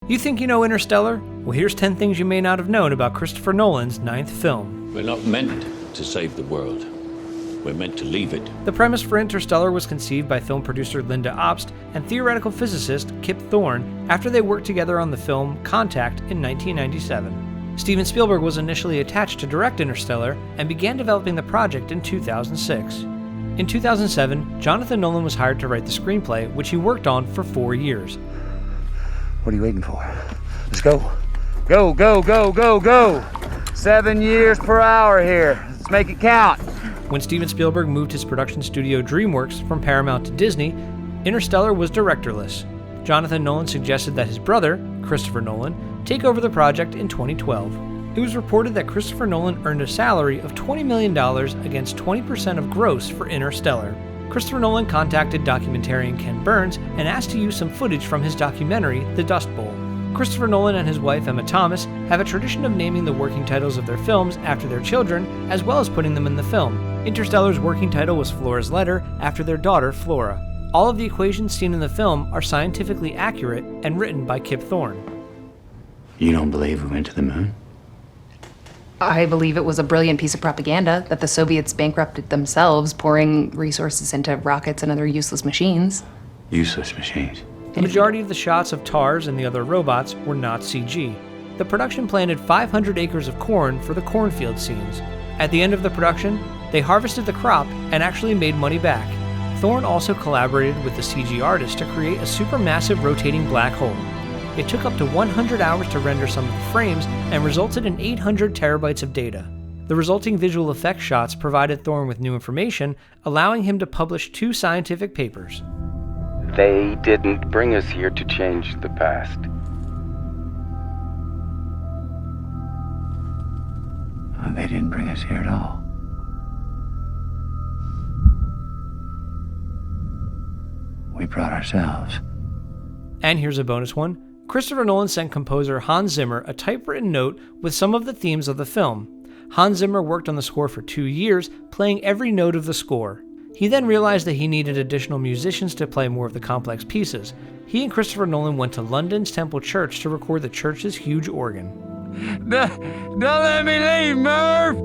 You think you know Interstellar? Well, here's 10 things you may not have known about Christopher Nolan's 9th film. We're not meant to save the world. We're meant to leave it. The premise for Interstellar was conceived by film producer Linda Obst and theoretical physicist Kip Thorne after they worked together on the film Contact in 1997. Steven Spielberg was initially attached to direct Interstellar and began developing the project in 2006. In 2007, Jonathan Nolan was hired to write the screenplay, which he worked on for 4 years. What are you waiting for? Let's go. Go, go, go, go, go! 7 years per hour here. Let's make it count. When Steven Spielberg moved his production studio DreamWorks from Paramount to Disney, Interstellar was directorless. Jonathan Nolan suggested that his brother, Christopher Nolan, take over the project in 2012. It was reported that Christopher Nolan earned a salary of $20 million against 20% of gross for Interstellar. Christopher Nolan contacted documentarian Ken Burns and asked to use some footage from his documentary, The Dust Bowl. Christopher Nolan and his wife Emma Thomas have a tradition of naming the working titles of their films after their children, as well as putting them in the film. Interstellar's working title was Flora's Letter, after their daughter Flora. All of the equations seen in the film are scientifically accurate and written by Kip Thorne. You don't believe we went to the moon? I believe it was a brilliant piece of propaganda that the Soviets bankrupted themselves, pouring resources into rockets and other useless machines. Useless machines. The majority of the shots of TARS and the other robots were not CG. The production planted 500 acres of corn for the cornfield scenes. At the end of the production, they harvested the crop and actually made money back. Thorne also collaborated with the CG artist to create a supermassive rotating black hole. It took up to 100 hours to render some of the frames and resulted in 800 terabytes of data. The resulting visual effects shots provided Thorne with new information, allowing him to publish 2 scientific papers. They didn't bring us here to change the past. They didn't bring us here at all. We brought ourselves. And here's a bonus one. Christopher Nolan sent composer Hans Zimmer a typewritten note with some of the themes of the film. Hans Zimmer worked on the score for 2 years, playing every note of the score. He then realized that he needed additional musicians to play more of the complex pieces. He and Christopher Nolan went to London's Temple Church to record the church's huge organ. Don't let me leave, Merv!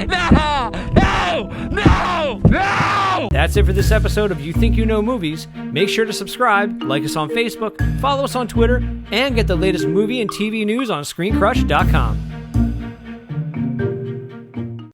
No! No! No! No! That's it for this episode of You Think You Know Movies. Make sure to subscribe, like us on Facebook, follow us on Twitter, and get the latest movie and TV news on ScreenCrush.com.